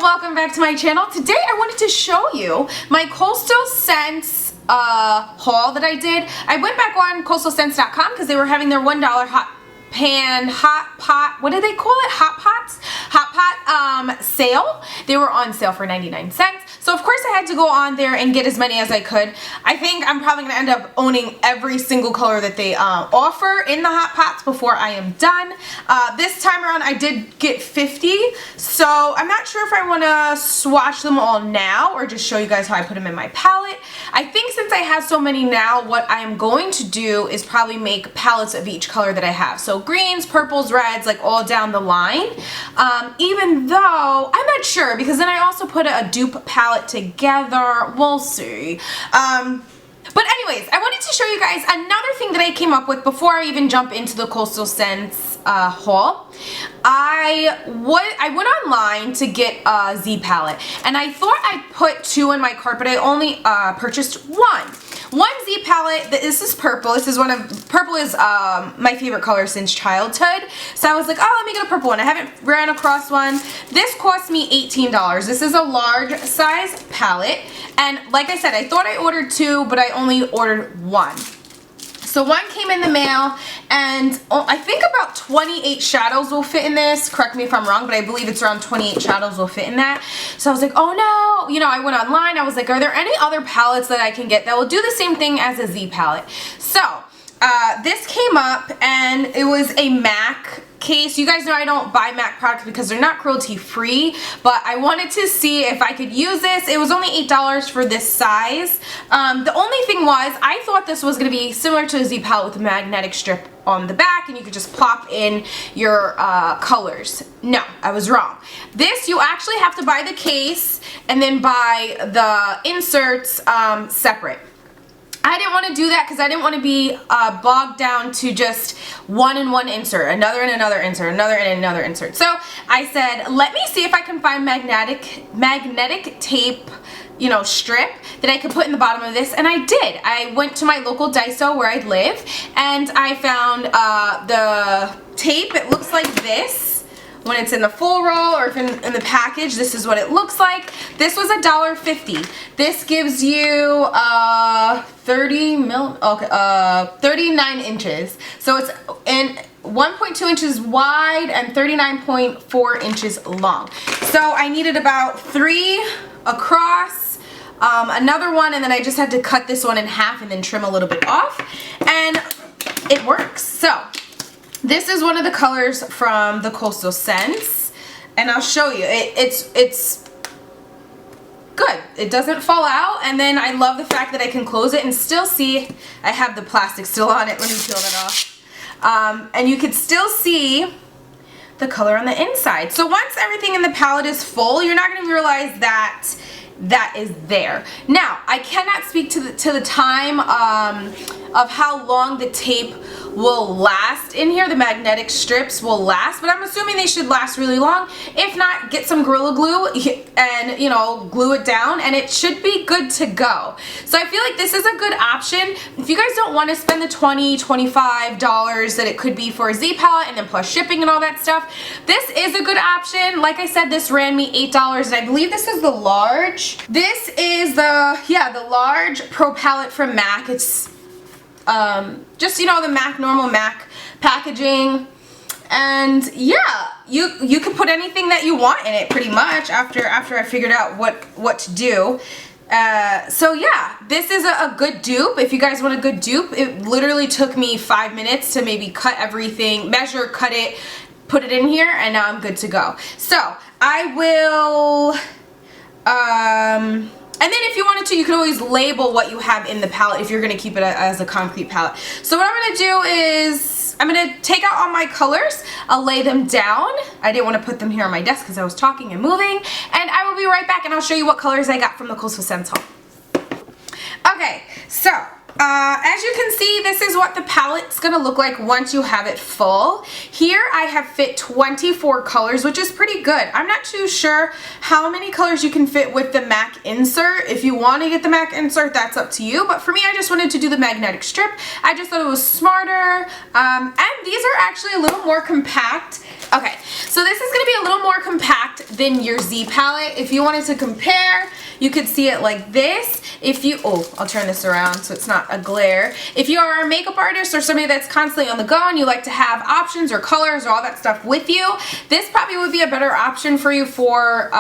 welcome back to my channel. Today I wanted to show you my Coastal Scents haul that I did. I went back on coastalscents.com because they were having their $1 hot pot, what do they call it? Hot pot sale. They were on sale for 99 cents. So of course I had to go on there and get as many as I could. I think I'm probably going to end up owning every single color that they offer in the hot pots before I am done. This time around I did get 50, so I'm not sure if I want to swatch them all now or just show you guys how I put them in my palette. I think since I have so many now, what I am going to do is probably make palettes of each color that I have. So greens, purples, reds, like all down the line. Even though I'm not sure, because then I also put a dupe palette together. We'll see. But anyways, I wanted to show you guys another thing that I came up with before I even jump into the Coastal Scents haul. I went online to get a Z palette, and I thought I'd put 2 in my cart, but I only purchased 1 Z palette. This is purple. This is purple is my favorite color since childhood. So I was like, oh, let me get a purple one. I haven't ran across one. This cost me $18. This is a large size palette. And like I said, I thought I ordered 2, but I only ordered 1. So 1 came in the mail, and I think about 28 shadows will fit in this. Correct me if I'm wrong, but I believe it's around 28 shadows will fit in that. So I was like, oh no. You know, I went online. I was like, are there any other palettes that I can get that will do the same thing as a Z palette? So this came up, and it was a MAC case. You guys know I don't buy MAC products because they're not cruelty free, but I wanted to see if I could use this. It was only $8 for this size. The only thing was, I thought this was going to be similar to a Z palette with a magnetic strip on the back, and you could just plop in your colors. No, I was wrong. This, you actually have to buy the case and then buy the inserts separate. I didn't want to do that because I didn't want to be bogged down to just one in one insert, another and another insert, another and another insert. So I said, let me see if I can find magnetic tape, you know, strip that I could put in the bottom of this, and I did. I went to my local Daiso where I live, and I found the tape. It looks like this. When it's in the full roll or if in the package, this is what it looks like. This was $1.50. This gives you 39 inches. So it's in 1.2 inches wide and 39.4 inches long. So I needed about 3 across, another one, and then I just had to cut this one in half and then trim a little bit off, and it works. So this is one of the colors from the Coastal Scents, and I'll show you. It's good. It doesn't fall out, and then I love the fact that I can close it and still see I have the plastic still on it. Let me peel that off. And you can still see the color on the inside. So once everything in the palette is full, you're not going to realize that that is there. Now, I cannot speak to the time of how long the tape will last in here. The magnetic strips will last, but I'm assuming they should last really long. If not, get some Gorilla Glue and, you know, glue it down, and it should be good to go. So I feel like this is a good option. If you guys don't want to spend the $20, $25 that it could be for a Z palette and then plus shipping and all that stuff, this is a good option. Like I said, this ran me $8, and I believe this is the large. This is the large Pro palette from MAC. It's just, you know, the normal MAC packaging, and yeah, you can put anything that you want in it pretty much after I figured out what to do. So yeah, this is a good dupe. If you guys want a good dupe, it literally took me 5 minutes to maybe cut everything, measure, cut it, put it in here, and now I'm good to go. So I will and then if you wanted to, you could always label what you have in the palette if you're going to keep it as a concrete palette. So what I'm going to do is, I'm going to take out all my colors, I'll lay them down. I didn't want to put them here on my desk because I was talking and moving. And I will be right back, and I'll show you what colors I got from the Coastal Scents haul. Okay, so as you can see, this is what the palette's going to look like once you have it full. Here I have fit 24 colors, which is pretty good. I'm not too sure how many colors you can fit with the MAC insert. If you want to get the MAC insert, that's up to you. But for me, I just wanted to do the magnetic strip. I just thought it was smarter. And these are actually a little more compact Okay, so this is going to be a little more compact than your Z palette. If you wanted to compare, you could see it like this. If you, oh, I'll turn this around so it's not a glare. If you are a makeup artist or somebody that's constantly on the go and you like to have options or colors or all that stuff with you, this probably would be a better option for you for,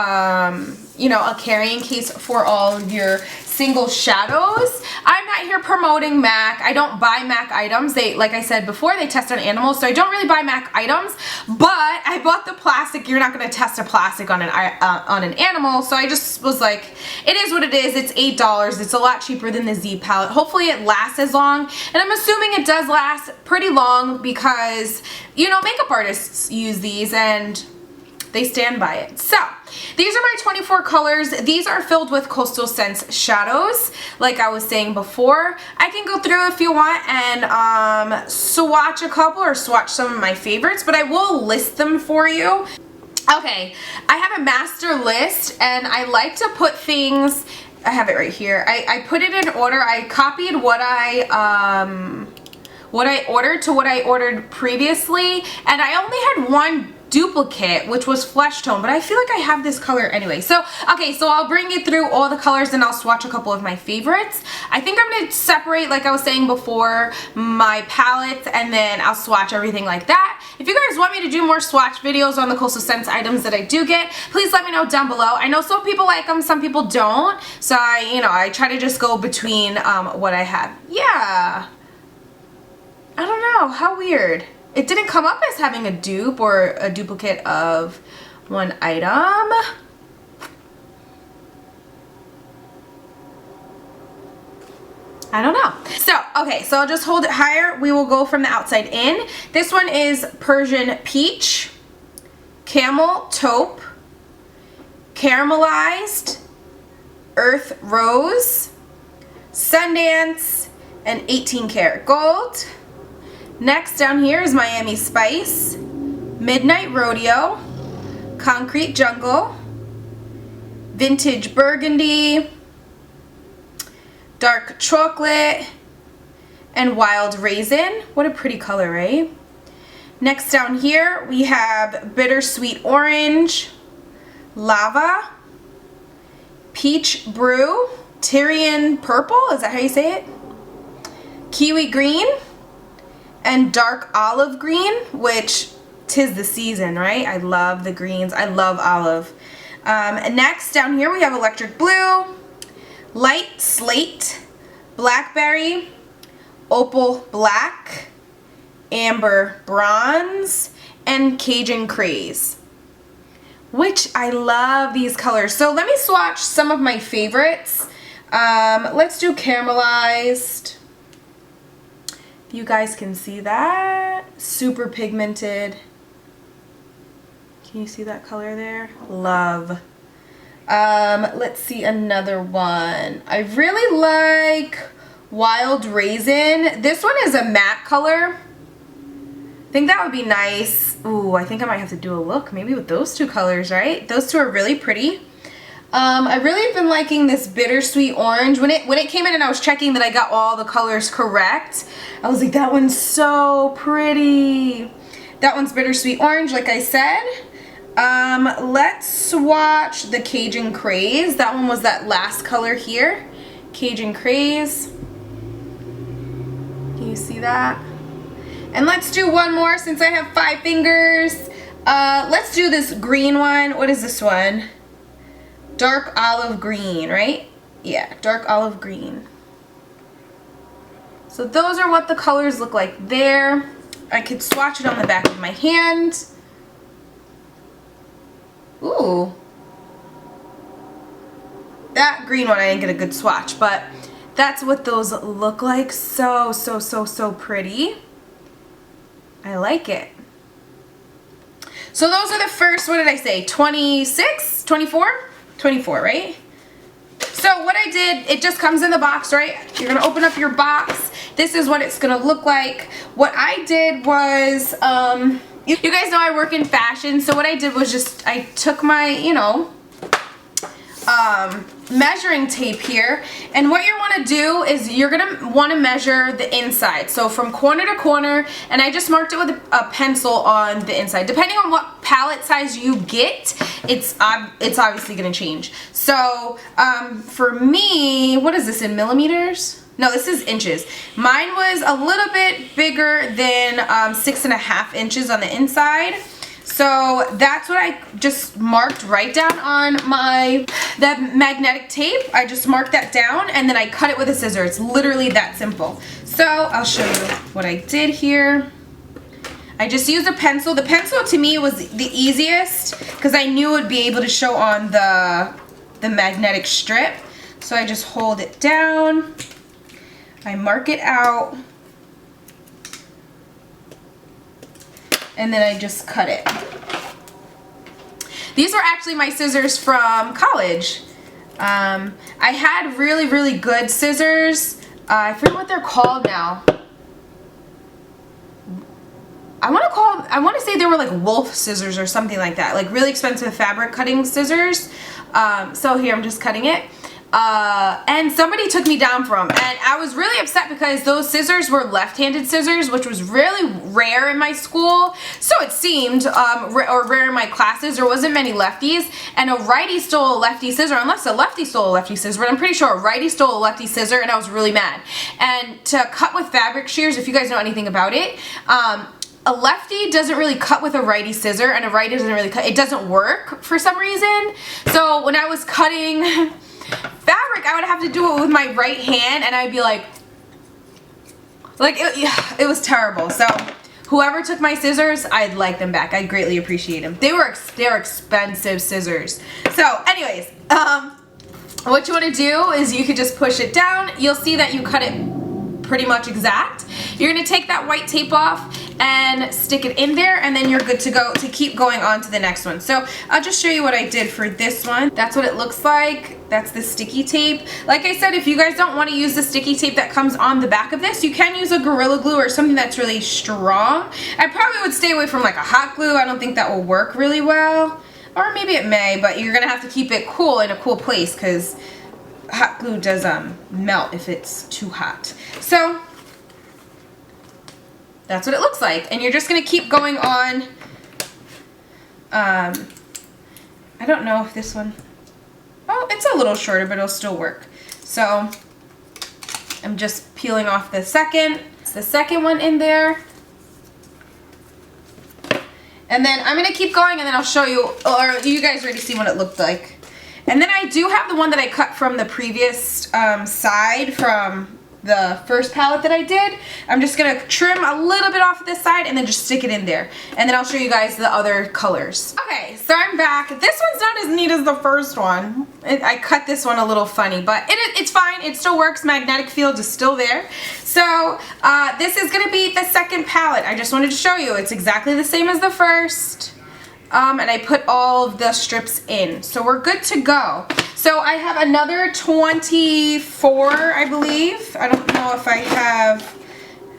you know, a carrying case for all of your single shadows. I'm not here promoting MAC. I don't buy MAC items. They, like I said before, they test on animals, so I don't really buy MAC items, but I bought the plastic. You're not going to test a plastic on an animal, so I just was like, it is what it is. It's $8. It's a lot cheaper than the Z palette. Hopefully it lasts as long, and I'm assuming it does last pretty long because, you know, makeup artists use these and they stand by it. So these are my 24 colors. These are filled with Coastal Scents shadows, like I was saying before. I can go through if you want and swatch a couple or swatch some of my favorites, but I will list them for you. Okay, I have a master list and I like to put things, I have it right here. I put it in order. I copied what I ordered to what I ordered previously, and I only had one duplicate, which was flesh tone, but I feel like I have this color anyway. So, okay, so I'll bring you through all the colors and I'll swatch a couple of my favorites. I think I'm going to separate, like I was saying before, my palettes, and then I'll swatch everything like that. If you guys want me to do more swatch videos on the Coastal Scents items that I do get, please let me know down below. I know some people like them, some people don't, so I try to just go between what I have. Yeah. I don't know, how weird. It didn't come up as having a dupe or a duplicate of one item. I don't know. So, okay, so I'll just hold it higher. We will go from the outside in. This one is Persian Peach, Camel Taupe, Caramelized, Earth Rose, Sundance, and 18 Karat Gold. Next down here is Miami Spice, Midnight Rodeo, Concrete Jungle, Vintage Burgundy, Dark Chocolate, and Wild Raisin. What a pretty color, right? Next down here we have Bittersweet Orange, Lava, Peach Brew, Tyrian Purple, is that how you say it? Kiwi Green, and Dark Olive Green, which 'tis the season, right? I love the greens. I love olive. Next, down here we have Electric Blue, Light Slate, Blackberry, Opal Black, Amber Bronze, and Cajun Craze, which I love these colors. So let me swatch some of my favorites. Let's do Caramelized. You guys can see that. Super pigmented. Can you see that color there? Love. Let's see another one. I really like Wild Raisin. This one is a matte color. I think that would be nice. Ooh, I think I might have to do a look maybe with those two colors, right? Those two are really pretty. I really have been liking this Bittersweet Orange. When it came in and I was checking that I got all the colors correct, I was like, that one's so pretty. That one's Bittersweet Orange, like I said. Let's swatch the Cajun Craze. That one was that last color here. Cajun Craze. Can you see that? And let's do one more since I have 5 fingers. Let's do this green one. What is this one? Dark Olive Green, right? Yeah, Dark Olive Green. So those are what the colors look like there. I could swatch it on the back of my hand. Ooh. That green one I didn't get a good swatch, but that's what those look like. So, so, so, so pretty. I like it. So those are the first, what did I say, 26, 24? 24, right? So what I did, it just comes in the box, right? You're gonna open up your box. This is what it's gonna look like. What I did was, you guys know I work in fashion, so what I did was just, I took my, measuring tape here, and what you want to do is you're gonna want to measure the inside, so from corner to corner, and I just marked it with a pencil on the inside. Depending on what palette size you get, it's obviously gonna change. So for me, what is this in millimeters? No, this is inches. Mine was a little bit bigger than 6.5 inches on the inside. So that's what I just marked right down on the magnetic tape. I just marked that down and then I cut it with a scissor. It's literally that simple. So I'll show you what I did here. I just used a pencil. The pencil to me was the easiest because I knew it would be able to show on the magnetic strip. So I just hold it down. I mark it out. And then I just cut it. These were actually my scissors from college. I had really, really good scissors. I forget what they're called now. I want to say they were like wolf scissors or something like that. Like really expensive fabric cutting scissors. So here I'm just cutting it. And somebody took me down for them, and I was really upset because those scissors were left-handed scissors, which was really rare in my school, so it seemed, or rare in my classes. There wasn't many lefties, and a righty stole a lefty scissor, unless a lefty stole a lefty scissor, but I'm pretty sure a righty stole a lefty scissor, and I was really mad. And to cut with fabric shears, if you guys know anything about it, a lefty doesn't really cut with a righty scissor, and a righty doesn't really cut. It doesn't work for some reason. So when I was cutting fabric, I would have to do it with my right hand, and I'd be like it was terrible. So whoever took my scissors, I'd like them back. I greatly appreciate them. They're expensive scissors. So anyways, what you want to do is you could just push it down. You'll see that you cut it pretty much exact. You're going to take that white tape off and stick it in there, and then you're good to go to keep going on to the next one. So I'll just show you what I did for this one. That's what it looks like. That's the sticky tape. Like I said, if you guys don't want to use the sticky tape that comes on the back of this, you can use a Gorilla Glue or something that's really strong. I probably would stay away from like a hot glue. I don't think that will work really well. Or maybe it may, but you're gonna have to keep it cool in a cool place because hot glue does melt if it's too hot. So that's what it looks like, and you're just gonna keep going on. I don't know if this one, oh, it's a little shorter, but it'll still work. So I'm just peeling off the second. It's the second one in there. And then I'm gonna keep going, and then I'll show you, or you guys already see what it looked like. And then I do have the one that I cut from the previous side from the first palette that I did. I'm just gonna trim a little bit off of this side and then just stick it in there. And then I'll show you guys the other colors. Okay, so I'm back. This one's not as neat as the first one. I cut this one a little funny, but it's fine. It still works. Magnetic field is still there. So this is gonna be the second palette. I just wanted to show you. It's exactly the same as the first. And I put all of the strips in. So we're good to go. So I have another 24, I believe. I don't know if I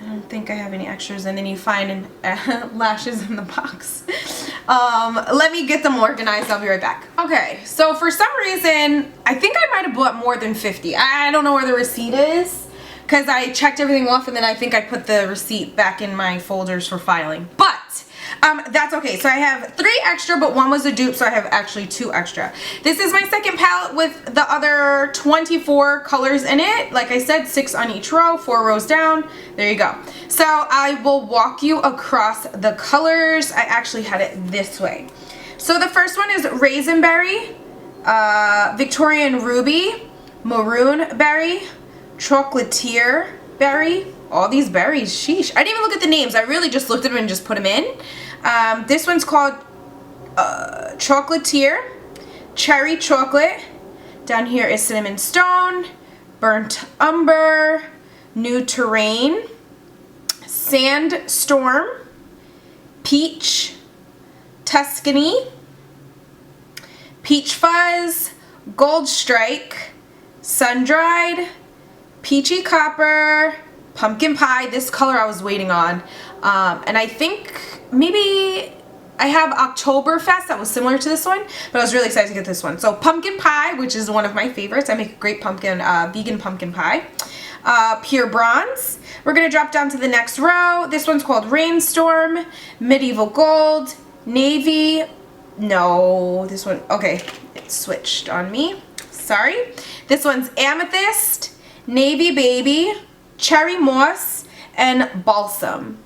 don't think I have any extras, and then you find lashes in the box. Let me get them organized. I'll be right back. Okay, so for some reason, I think I might have bought more than 50. I don't know where the receipt is, because I checked everything off, and then I think I put the receipt back in my folders for filing. But that's okay. So I have 3 extra, but 1 was a dupe, so I have actually 2 extra. This is my second palette with the other 24 colors in it. Like I said, 6 on each row, 4 rows down. There you go. So I will walk you across the colors. I actually had it this way. So the first one is Raisin Berry, Victorian Ruby, Maroon Berry, Chocolatier Berry. All these berries, sheesh. I didn't even look at the names. I really just looked at them and just put them in. This one's called Chocolatier, Cherry Chocolate. Down here is Cinnamon Stone, Burnt Umber, New Terrain, Sandstorm, Peach, Tuscany, Peach Fuzz, Gold Strike, Sun Dried, Peachy Copper, Pumpkin Pie. This color I was waiting on, and I think maybe I have Oktoberfest that was similar to this one, but I was really excited to get this one. So pumpkin pie, which is one of my favorites. I make a great pumpkin, vegan pumpkin pie. Pure bronze. We're gonna drop down to the next row. This one's called Rainstorm, medieval gold, navy. No, this one, okay, it switched on me. Sorry. This one's amethyst, navy baby, cherry moss, and balsam.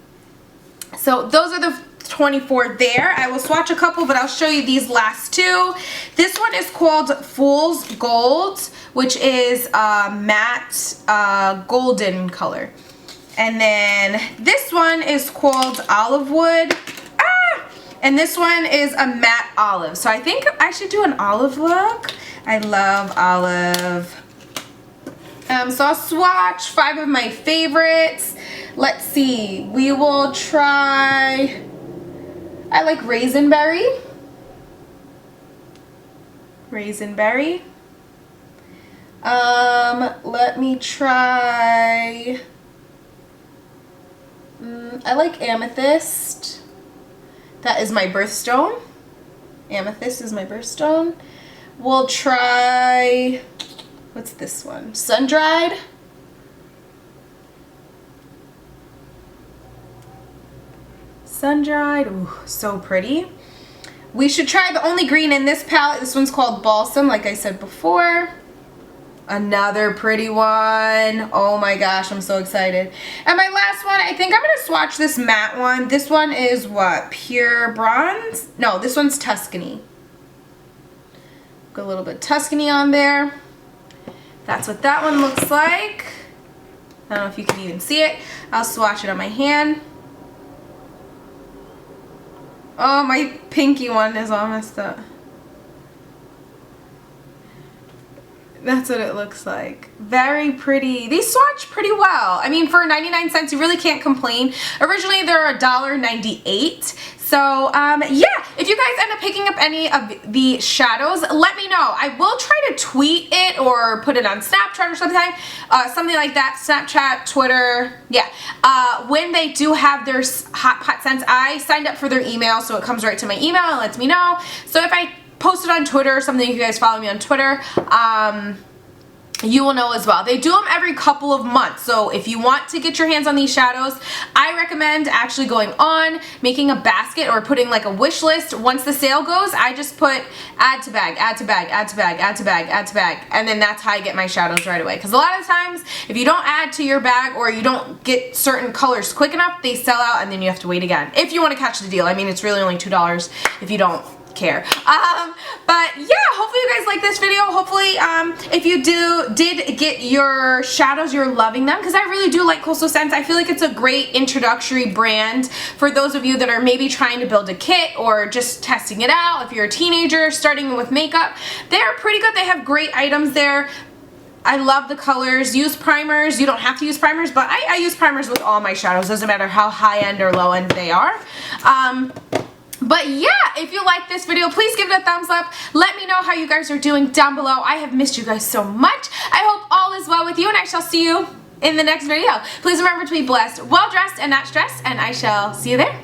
So those are the 24 there. I will swatch a couple, but I'll show you these last two. This one is called Fool's Gold, which is matte golden color. And then this one is called Olive Wood. And this one is a matte olive. So I think I should do an olive look. I love olive. So I'll swatch 5 of my favorites. Let's see. We will try, I like Raisinberry. Raisinberry. Let me try, I like Amethyst. That is my birthstone. Amethyst is my birthstone. We'll try, what's this one? Sun-Dried. Sun-Dried, ooh, so pretty. We should try the only green in this palette. This one's called Balsam, like I said before. Another pretty one. Oh my gosh, I'm so excited. And my last one, I think I'm gonna swatch this matte one. This one is what? Pure bronze? No, this one's Tuscany. Got a little bit of Tuscany on there. That's what that one looks like. I don't know if you can even see it. I'll swatch it on my hand. Oh, my pinky one is all messed up. That's what it looks like. Very pretty. These swatch pretty well. I mean, for 99 cents, you really can't complain. Originally, they're $1.98. So, yeah, if you guys end up picking up any of the shadows, let me know. I will try to tweet it or put it on Snapchat or something like that. Snapchat, Twitter, yeah. When they do have their hot pot scents, I signed up for their email, so it comes right to my email and lets me know. So if I post it on Twitter or something, you guys follow me on Twitter, you will know as well. They do them every couple of months, so if you want to get your hands on these shadows, I recommend actually going on, making a basket or putting like a wish list. Once the sale goes, I just put add to bag, add to bag, add to bag, add to bag, add to bag, and then that's how I get my shadows right away. Because a lot of times, if you don't add to your bag or you don't get certain colors quick enough, they sell out and then you have to wait again. If you want to catch the deal. I mean, it's really only $2 if you don't care. But yeah, hopefully you guys like this video. Hopefully if you did get your shadows, you're loving them, because I really do like Coastal Scents. I feel like it's a great introductory brand for those of you that are maybe trying to build a kit or just testing it out. If you're a teenager starting with makeup, they're pretty good. They have great items there. I love the colors. Use primers. You don't have to use primers, but I use primers with all my shadows. Doesn't matter how high end or low end they are. But yeah, if you like this video, please give it a thumbs up. Let me know how you guys are doing down below. I have missed you guys so much. I hope all is well with you, and I shall see you in the next video. Please remember to be blessed, well-dressed, and not stressed, and I shall see you there.